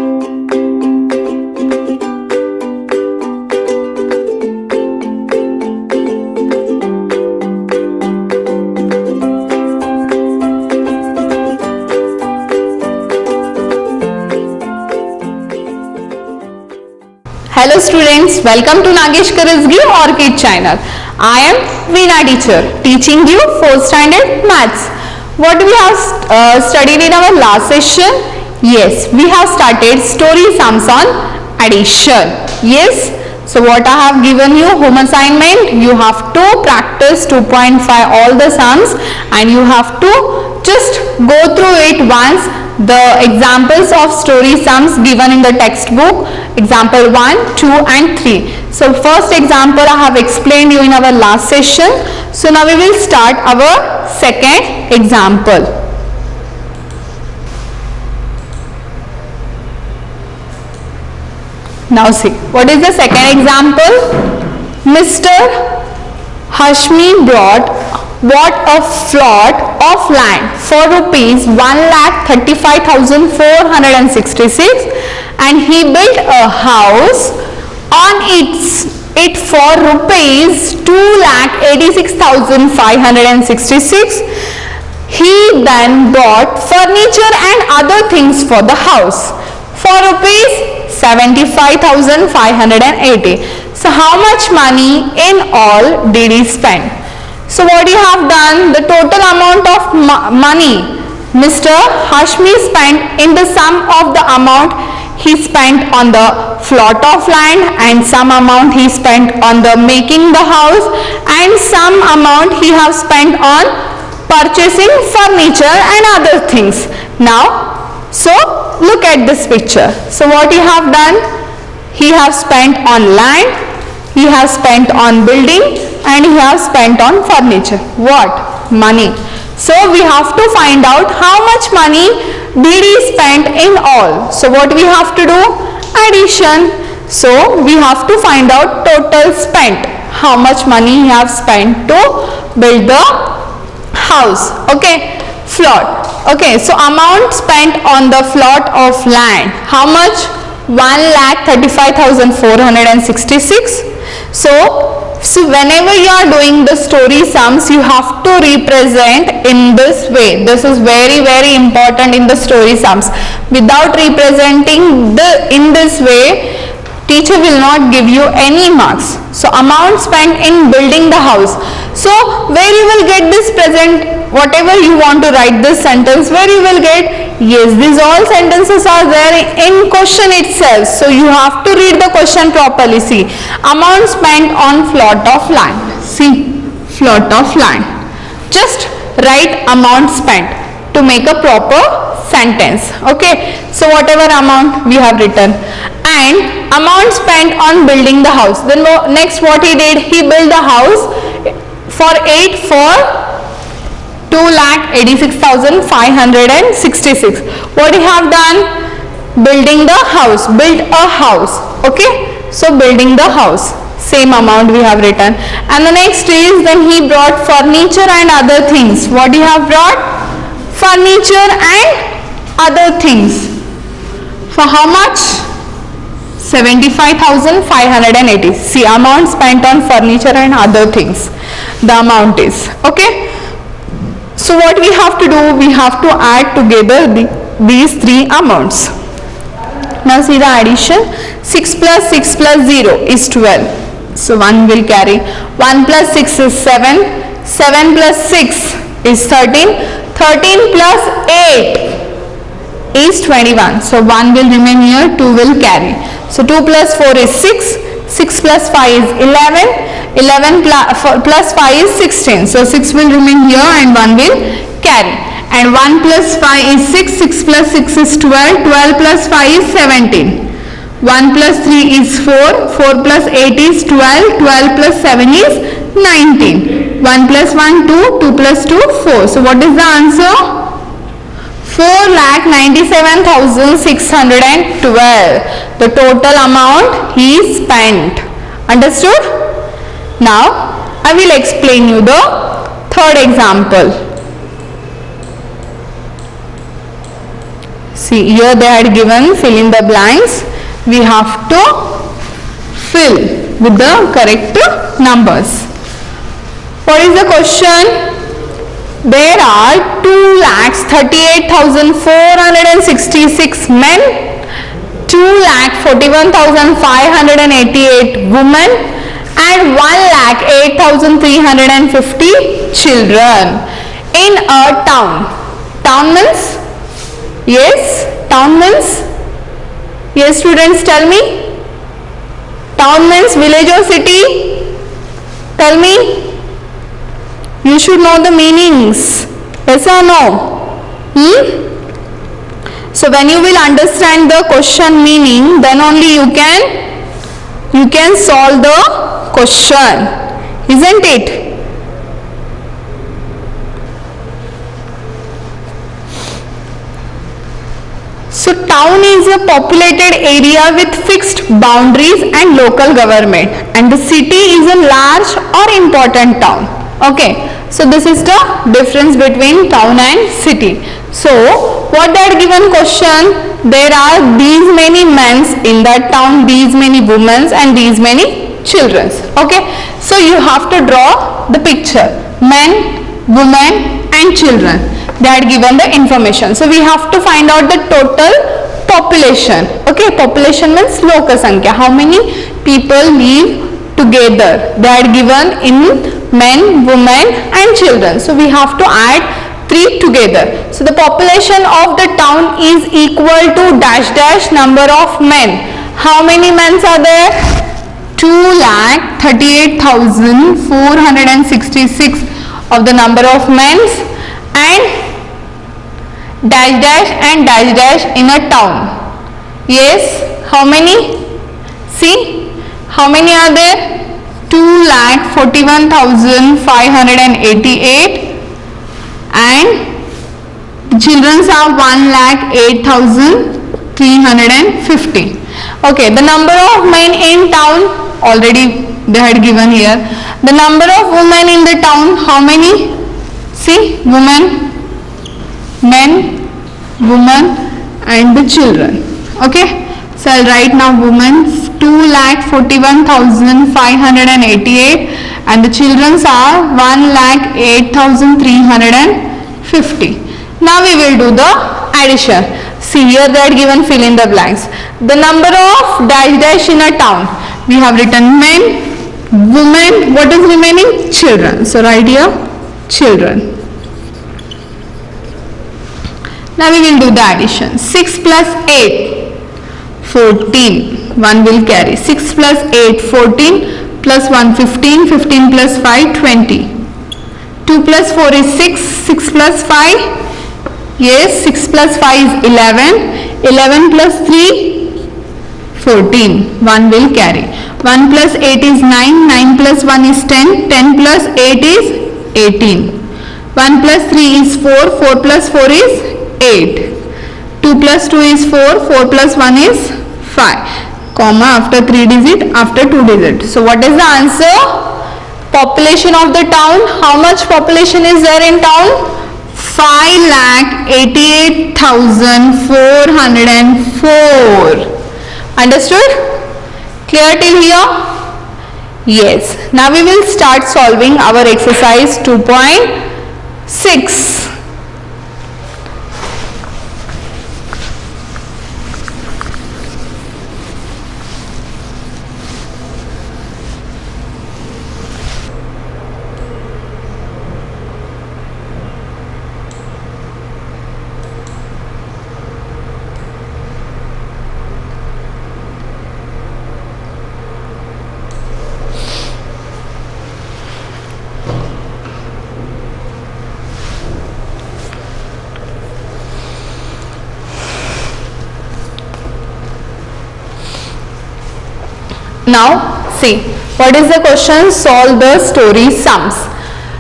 Hello students, welcome to Nagesh Karazgi Orchid channel. I am Veena teacher teaching you 4th standard maths. What we have studied in our last session? Yes, we have started story sums on addition. Yes, so what I have given you home assignment, you have to practice 2.5 all the sums and you have to just go through it once. The examples of story sums given in the textbook, example 1, 2 and 3. So first example I have explained you in our last session. So now we will start our second example. Now see, what is the second example? Mr. Hashmi bought a plot of land for rupees 1,35,466 and he built a house on it for rupees 2,86,566. He then bought furniture and other things for the house for rupees 75,580. So how much money in all did he spend? So what you have done, the total amount of money Mr. Hashmi spent in the sum of the amount he spent on the plot of land and some amount he spent on the making the house and some amount he have spent on purchasing furniture and other things. Now, so look at this picture. So what he have done, he have spent on land, he has spent on building and he has spent on furniture. What? Money. So we have to find out how much money did he spend in all. So what we have to do? Addition. So we have to find out total spent. How much money he have spent to build the house. Okay. Plot. Okay. So amount spent on the plot of land. How much? 1,35,466. So whenever you are doing the story sums, you have to represent in this way. This is very important in the story sums. Without representing in this way, teacher will not give you any marks. So amount spent in building the house. So where you will get this present, whatever you want to write this sentence, where you will get, yes, these all sentences are there in question itself. So you have to read the question properly. See, amount spent on plot of land. See, plot of land. Just write amount spent to make a proper sentence. Okay, so whatever amount we have written and amount spent on building the house. Then next what he did, he built the house for 2,86,566. What he have done? Building the house, built a house. Okay, so building the house, same amount we have written. And the next is, then he brought furniture and other things. What he have brought? Furniture and other things. For how much? 75,580. See, amount spent on furniture and other things. The amount is. Okay. So what we have to do? We have to add together these three amounts. Now see the addition. 6 plus 6 plus 0 is 12. So 1 will carry. 1 plus 6 is 7. 7 plus 6 is 13. 13 plus 8 is 21. So 1 will remain here, 2 will carry. So 2 plus 4 is 6. 6 plus 5 is 11. 11 plus 5 is 16. So 6 will remain here and 1 will carry. And 1 plus 5 is 6. 6 plus 6 is 12. 12 plus 5 is 17. 1 plus 3 is 4. 4 plus 8 is 12. 12 plus 7 is 19. 1 plus 1, 2. 2 plus 2, 4. So what is the answer? 4,97,612. The total amount he spent. Understood? Now I will explain you the third example. See, here they had given fill in the blanks. We have to fill with the correct numbers. What is the question? There are 2,38,466 men, 2,41,588 women, and 1,08,350 children in a town. Town means? Yes, town means? Yes, students, tell me. Town means village or city? Tell me. You should know the meanings. Yes or no? So when you will understand the question meaning, then only you can solve the question, isn't it? So town is a populated area with fixed boundaries and local government, and the city is a large or important town. Okay, so this is the difference between town and city. So what that given question? There are these many men in that town, these many women and these many children. Okay, so you have to draw the picture, men, women and children. They had given the information. So we have to find out the total population. Okay, population means loka sankhya, how many people live together. They had given in men, women and children. So we have to add 3 together. So the population of the town is equal to dash dash number of men. How many men are there? 2,38,466 of the number of men, and dash dash and dash dash in a town. Yes, how many? See, how many are there? 2,41,588 and children are 1,08,350. Okay, the number of men in town already they had given here. The number of women in the town, how many? See, women, men, woman and the children. Okay, so I'll write now women 2,41,588 and the children are 1,08,350. Now we will do the addition. See, here they had given fill in the blanks. The number of dash dash in a town. We have written men, women, what is remaining? Children. So write here children. Now we will do the addition. 6 plus 8, 14. 1 will carry. 6 plus 8, 14 plus 1, 15. 15 plus 5, 20. 2 plus 4 is 6. 6 plus 5, yes, 6 plus 5 is 11. 11 plus 3, 14. 1 will carry. 1 plus 8 is 9. 9 plus 1 is 10. 10 plus 8 is 18. 1 plus 3 is 4. 4 plus 4 is 8. 2 plus 2 is 4. 4 plus 1 is 5. Comma after 3 digit, after 2 digit. So what is the answer? Population of the town. How much population is there in town? 5,88,404. Understood? Clear till here? Yes. Now we will start solving our exercise 2.6. Now see, what is the question? Solve the story sums.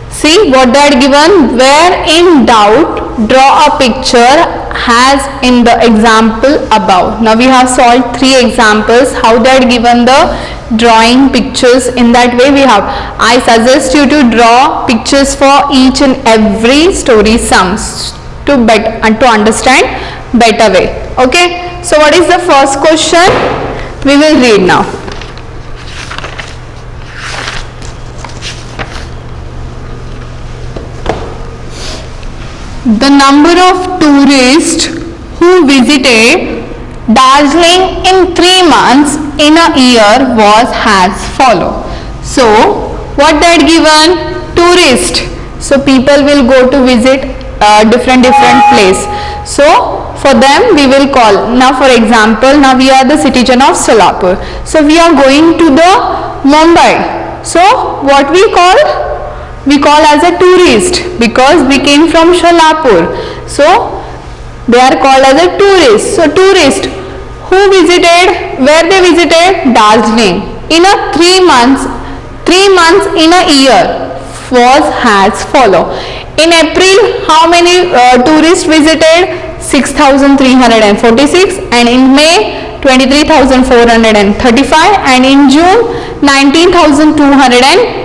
See what they had given. Where in doubt, draw a picture as in the example above. Now we have solved 3 examples. How they had given the drawing pictures in that way we have. I suggest you to draw pictures for each and every story sums to understand better way. Okay, so what is the first question? We will read now. The number of tourists who visited Darjeeling in 3 months in a year was as follow. So what that given? Tourist. So people will go to visit different place. So for them we will call. Now for example, now we are the citizen of Solapur. So we are going to the Mumbai. So what we call? We call as a tourist because we came from Solapur. So they are called as a tourist. So tourist who visited, where they visited? Darjeeling in a 3 months in a year was as follow. In April, how many tourists visited? 6,346, and in May 23,435, and in June 429.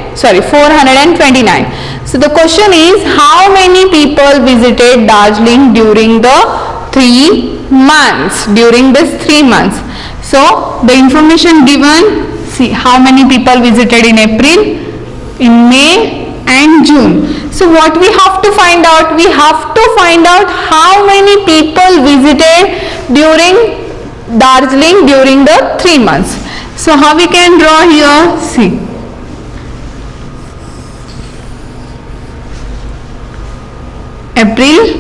So the question is, how many people visited Darjeeling during the 3 months? During this 3 months. So the information given, see how many people visited in April, in May and June. So what we have to find out? We have to find out how many people visited during Darjeeling during the 3 months. So how we can draw here? See. April,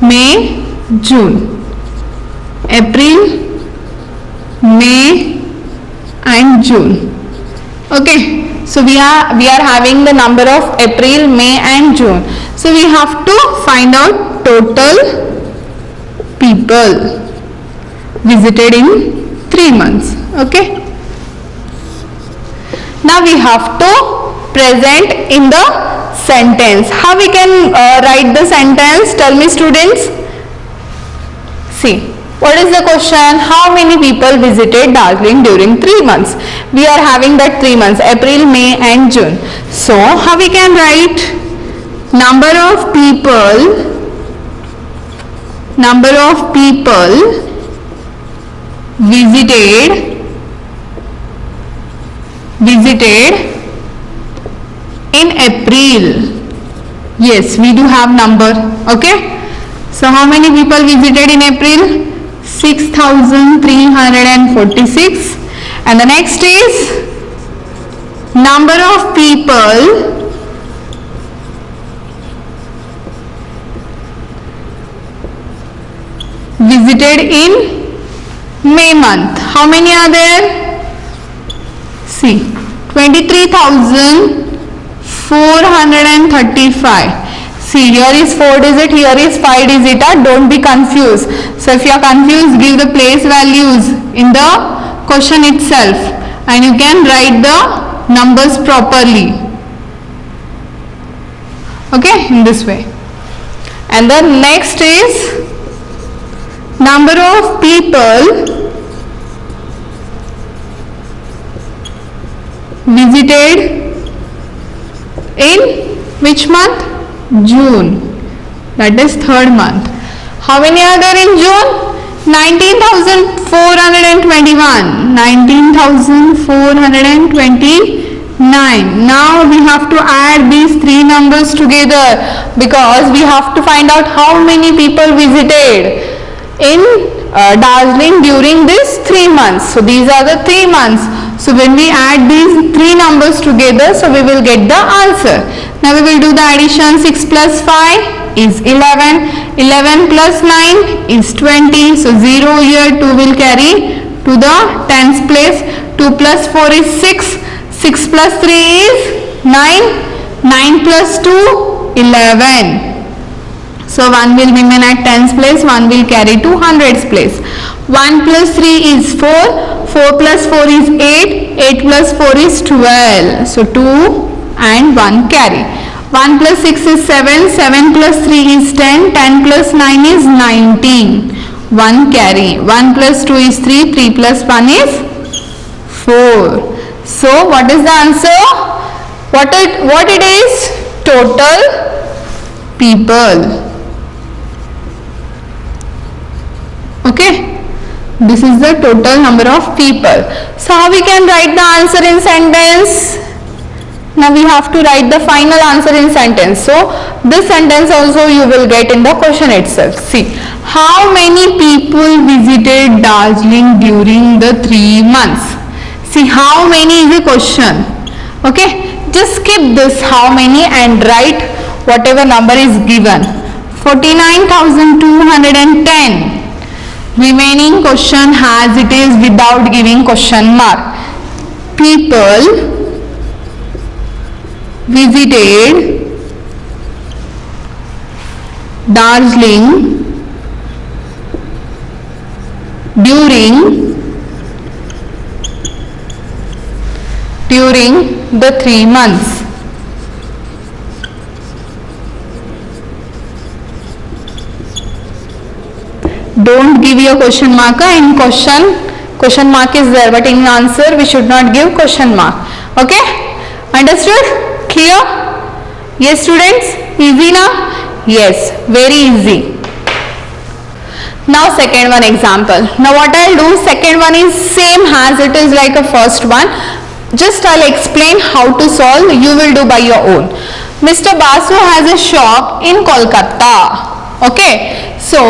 May, June. April, May and June. Okay, so we are having the number of April, May and June. So we have to find out total people visited in 3 months. Okay, now we have to present in the sentence. How we can write the sentence? Tell me, students. See, what is the question? How many people visited Darjeeling during 3 months? We are having that 3 months, April, May and June. So how we can write? Number of people visited in April. Yes, we do have number. Okay, so how many people visited in April? 6,346. And the next is number of people visited in May month. How many are there? See, 23,435. See, here is 4 digit, here is 5 digit. Don't be confused. So if you are confused, give the place values in the question itself and you can write the numbers properly. Okay, in this way. And the next is number of people visited in which month? June. That is 3rd month. How many are there in June? 19,421. 19,429. Now we have to add these 3 numbers together because we have to find out how many people visited in Darjeeling during this 3 months. So these are the 3 months. So when we add these 3 numbers together, so we will get the answer. Now we will do the addition. 6 plus 5 is 11. 11 plus 9 is 20. So 0 here, 2 will carry to the tens place. 2 plus 4 is 6. 6 plus 3 is 9. 9 plus 2, 11. So 1 will remain at tens place, 1 will carry to hundreds place. 1 plus 3 is 4, 4 plus 4 is 8, 8 plus 4 is 12. So 2 and 1 carry. 1 plus 6 is 7, 7 plus 3 is 10, 10 plus 9 is 19. 1 carry. 1 plus 2 is 3, 3 plus 1 is 4. So what is the answer? What it is? Total people. Okay, this is the total number of people. So how we can write the answer in sentence? Now we have to write the final answer in sentence. So this sentence also you will get in the question itself. See, how many people visited Darjeeling during the 3 months? See, how many is a question. Okay, just skip this how many and write whatever number is given. 49,210. Remaining question as it is without giving question mark. People visited Darjeeling during the 3 months. Don't give your question marker. In question mark is there, but in answer we should not give question mark. Okay, understood? Clear? Yes students, easy now? Yes, very easy. Now second one example. Now what I'll do, second one is same as it is like a first one. Just I'll explain how to solve, you will do by your own. Mr. Basu has a shop in Kolkata. Okay, so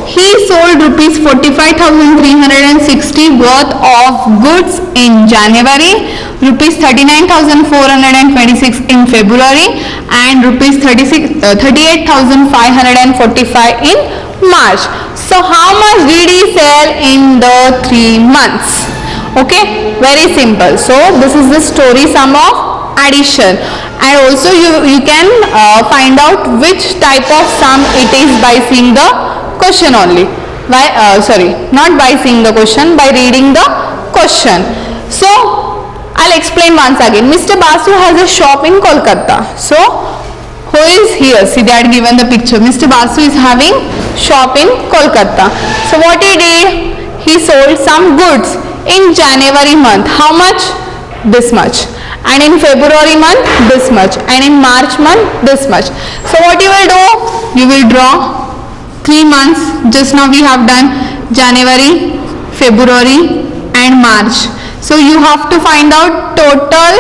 he sold rupees 45,360 worth of goods in January, rupees 39,426 in February and rupees 38,545 in March. So how much did he sell in the 3 months? Okay, very simple. So this is the story sum of addition, and also you can find out which type of sum it is by seeing the question only. Not by seeing the question, by reading the question. So I'll explain once again. Mr. Basu has a shop in Kolkata. So who is here? See, they had given the picture. Mr. Basu is having shop in Kolkata. So what he did? He sold some goods in January month. How much? This much. And in February month, this much. And in March month, this much. So what you will do? You will draw 3 months. Just now we have done January, February and March. So you have to find out total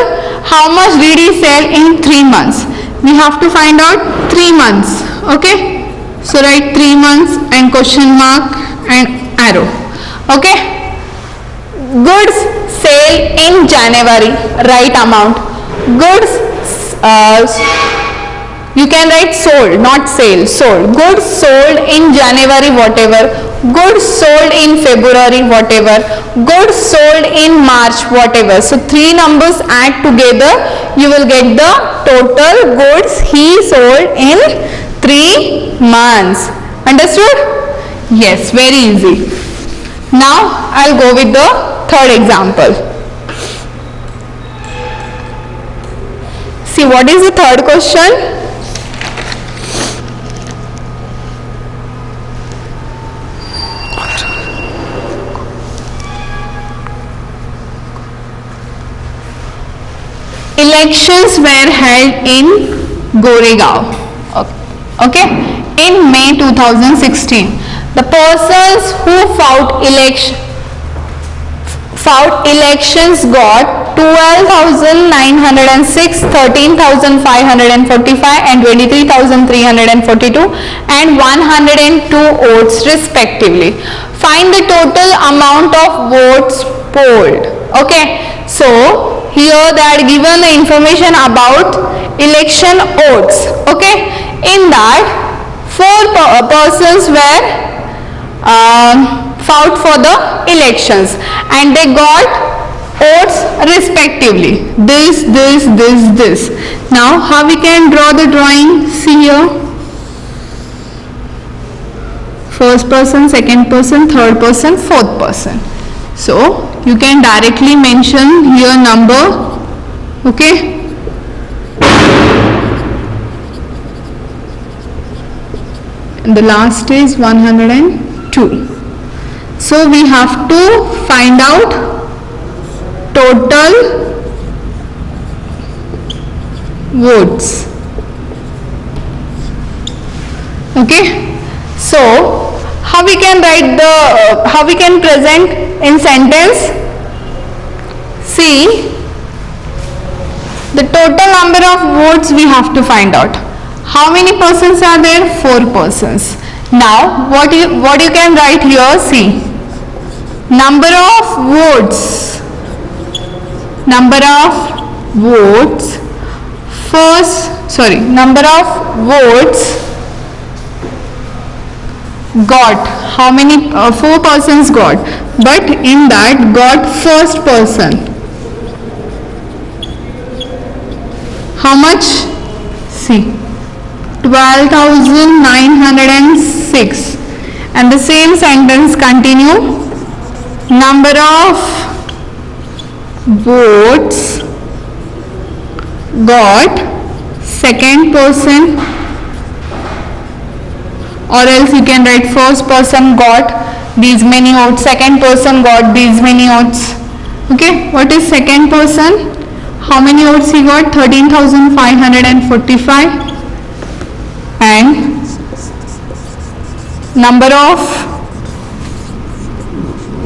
how much did he sell in 3 months. We have to find out 3 months. Okay. So write 3 months and question mark and arrow. Okay. Goods sale in January, right amount. Goods, you can write sold, not sale, sold. Goods sold in January, whatever. Goods sold in February, whatever. Goods sold in March, whatever. So 3 numbers add together, you will get the total goods he sold in 3 months. Understood? Yes, very easy. Now I'll go with the third example. See, what is the third question? Elections were held in Goregaon. Okay, in May 2016. The persons who fought elections got 12,906, 13,545 and 23,342 and 102 votes respectively. Find the total amount of votes polled. Okay, so here they are given the information about election votes. Okay, in that 4 persons were fought for the elections and they got votes respectively. This. Now how we can draw the drawing? See here. First person, second person, third person, fourth person. So you can directly mention here number. Okay. And the last is 102. So we have to find out total votes. Okay. So how we can write the how we can present in sentence? See, the total number of votes we have to find out. How many persons are there? 4 persons. Now what you can write here? See, number of votes number of votes got. How many? 4 persons got, but in that got first person. How much? See, 12,906. And the same sentence continue. Number of votes got second person, or else you can write first person got these many votes, second person got these many votes. Okay, what is second person? How many votes he got? 13,545. And number of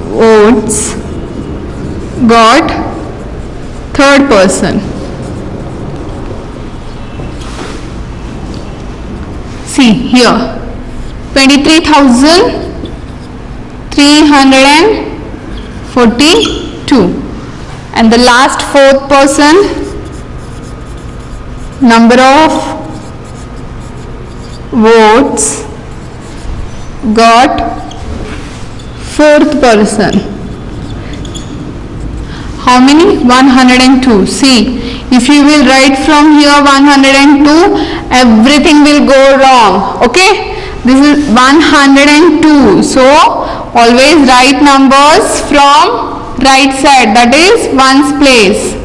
votes got third person. See here, 23,342. And the last fourth person, number of votes got fourth person. How many? 102. See, if you will write from here 102, everything will go wrong. Okay, this is 102. So always write numbers from right side, that is ones place.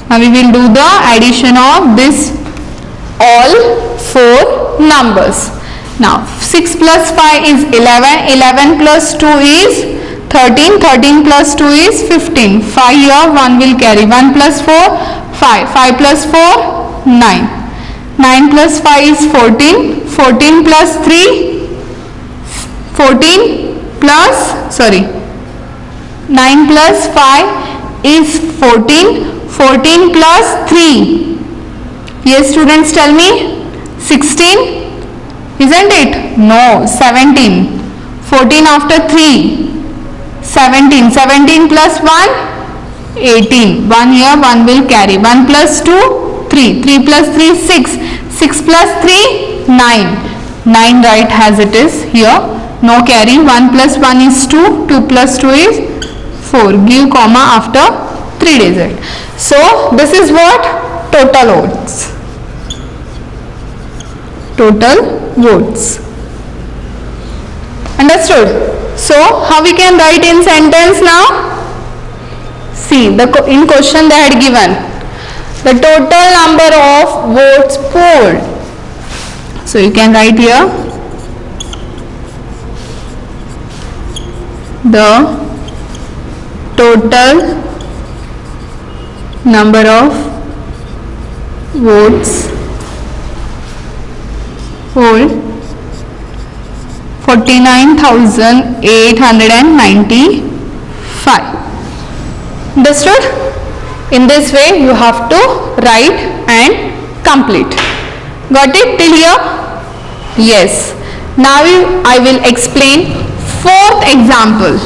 Now we will do the addition of this all 4 numbers. Now 6 plus 5 is 11, 11 plus 2 is 13, 13 plus 2 is 15. 5 here 1 will carry, 1 plus 4 5, 5 plus 4 9, 9 plus 5 is 14, 14 plus 3 14 plus 9 plus 5 is 14, 14 plus 3. Yes, students, tell me. 16, isn't it? No, 17. 14 after 3, 17. 17 plus 1, 18. 1 here, 1 will carry. 1 plus 2, 3. 3 plus 3, 6. 6 plus 3, 9. 9 right as it is here. No carry. 1 plus 1 is 2. 2 plus 2 is 4. Give comma after 3 digit. So this is what? Total votes. Total votes. Understood? So how we can write in sentence now? See, in question they had given the total number of votes polled. So you can write here the total number of votes polled 49,895. Understood? In this way you have to write and complete. Got it till here? Yes. Now I will explain 4th example.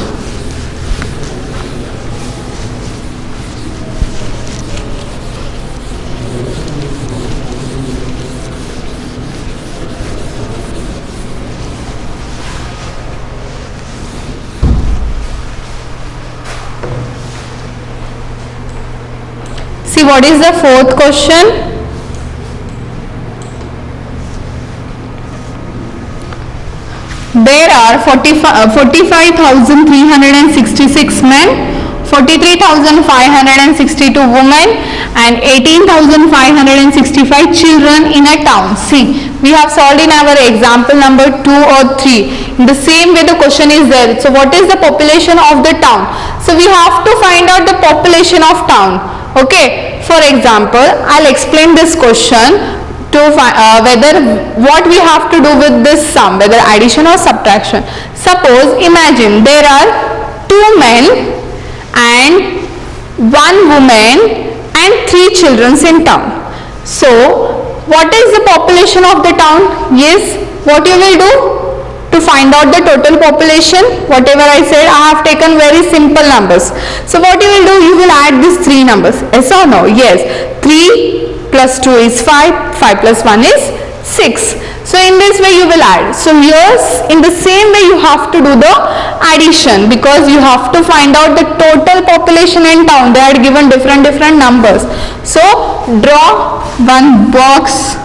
See, what is the 4th question? There are 45,366 men, 43,562 women and 18,565 children in a town. See, we have solved in our example number 2 or 3. In the same way the question is there. So what is the population of the town? So we have to find out the population of town. Okay, for example, I'll explain this question. to whether what we have to do with this sum, whether addition or subtraction. Suppose imagine there are 2 men and 1 woman and 3 children in town. So what is the population of the town? Yes, what you will do to find out the total population? Whatever I said, I have taken very simple numbers. So what you will do, you will add these 3 numbers. Yes or no? Yes. 3 plus 2 is 5, 5 plus 1 is 6. So in this way you will add. So yes, in the same way you have to do the addition, because you have to find out the total population in town. They are given different numbers. So draw one box.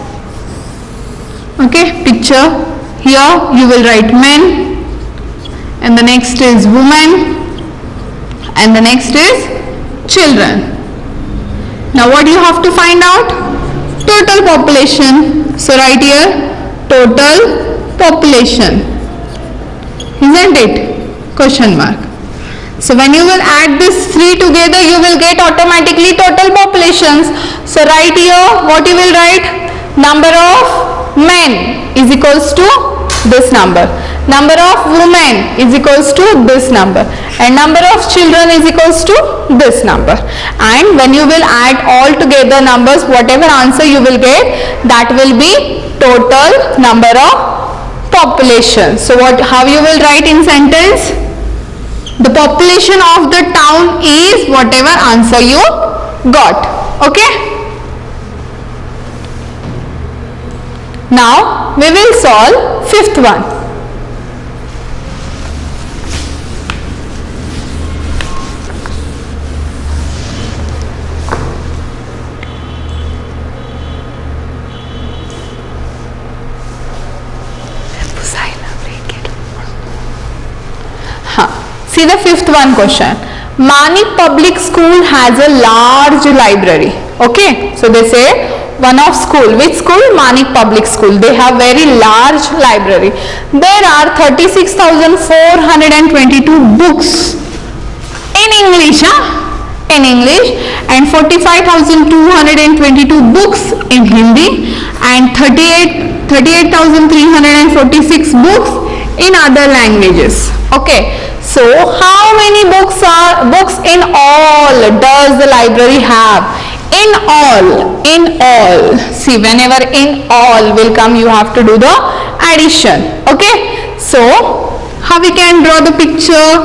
Okay, picture. Here you will write men, and the next is women, and the next is children. Now what you have to find out? Total population. So write here total population, isn't it? Question mark. So when you will add these 3 together, you will get automatically total populations. So write here, what you will write? Number of men is equals to this number, number of women is equals to this number, and number of children is equals to this number. And when you will add all together numbers, whatever answer you will get, that will be total number of population. So how you will write in sentence? The population of the town is whatever answer you got. Okay? Now we will solve 5th one. See the 5th one question. Manik Public School has a large library. Okay, so they say one of school. Which school? Manik Public School. They have very large library. There are 36,422 books in English, in English, and 45,222 books in Hindi, and 38,346 books in other languages. Okay. So how many books in all does the library have? In all. See, whenever in all will come, you have to do the addition. Okay. So how we can draw the picture?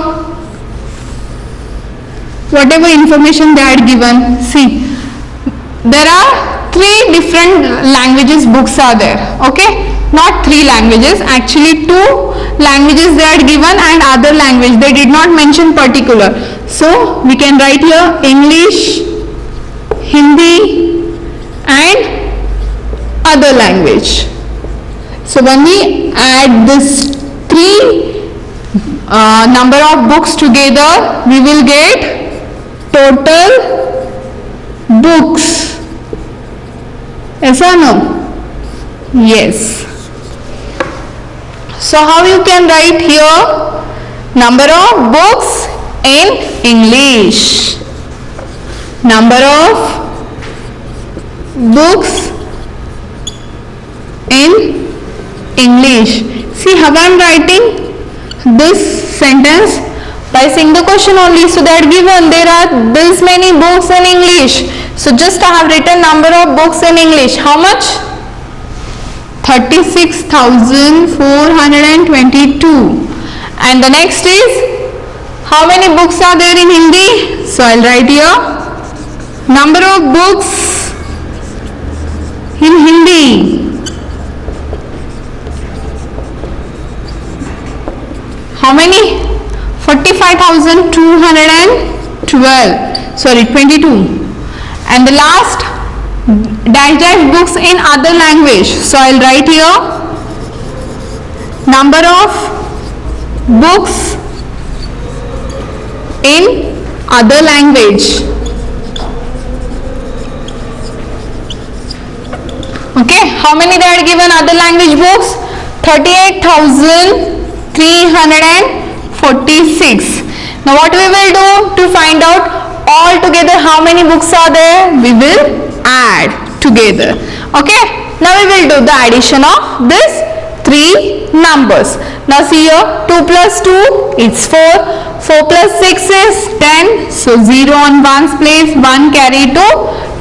Whatever information they are given. See, there are 3 different languages books are there. Okay. Not 3 languages, actually 2 languages they are given and other language. They did not mention particular. So we can write here English, Hindi and other language. So when we add this 3 number of books together, we will get total books. Yes or no? Yes. So how you can write here? Number of books in English. Number of books in English. See how I am writing this sentence? By saying the question only. So that given there are this many books in English. So just I have written number of books in English. How much? 36,422. And the next is, how many books are there in Hindi? So I'll write here number of books in Hindi. How many? 45,212. Sorry, 22. And the last dash books in other language. So I'll write here number of books in other language. Okay, how many they are given other language books? 38,346. Now what we will do to find out all together how many books are there? We will add together. Okay. Now we will do the addition of this three numbers. Now see here, 2 plus 2 is 4, 4 plus 6 is 10, so 0 on 1's place, 1 carry to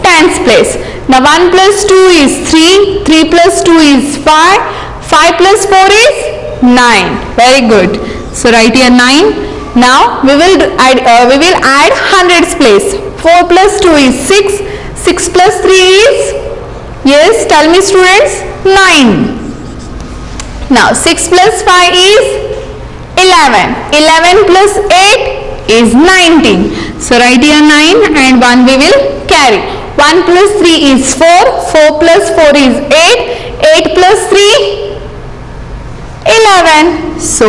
10's place. Now 1 plus 2 is 3, 3 plus 2 is 5, 5 plus 4 is 9. Very good. So write here 9. Now we will add 100's place. 4 plus 2 is 6, 6 plus 3 is, yes, tell me students, 9. Now 6 plus 5 is 11. 11 plus 8 is 19. So write here 9 and 1 we will carry. 1 plus 3 is 4. 4 plus 4 is 8. 8 plus 3, 11. So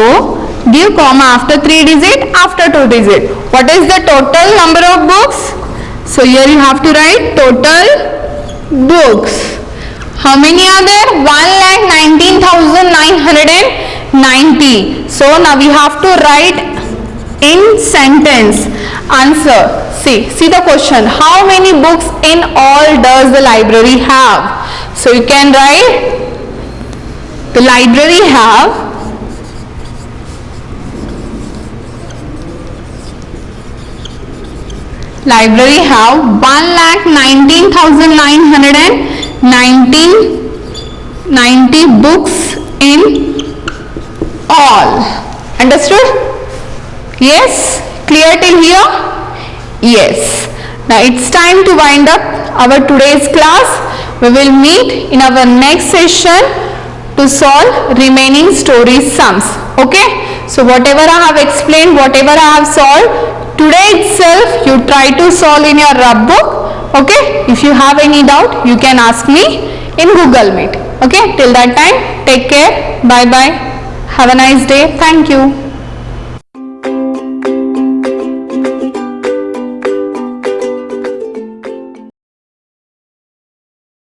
give comma after 3 digit, after 2 digit. What is the total number of books? So here you have to write total books. How many are there? 1,19,990. So now we have to write in sentence answer. See the question. How many books in all does the library have? So you can write the library have 1,19,990 books in all. Understood? Yes? Clear till here? Yes. Now it's time to wind up our today's class. We will meet in our next session to solve remaining story sums. Okay? So whatever I have explained, whatever I have solved, today itself you try to solve in your rub book. Okay? If you have any doubt, you can ask me in Google Meet. Okay? Till that time, take care. Bye bye. Have a nice day. Thank you.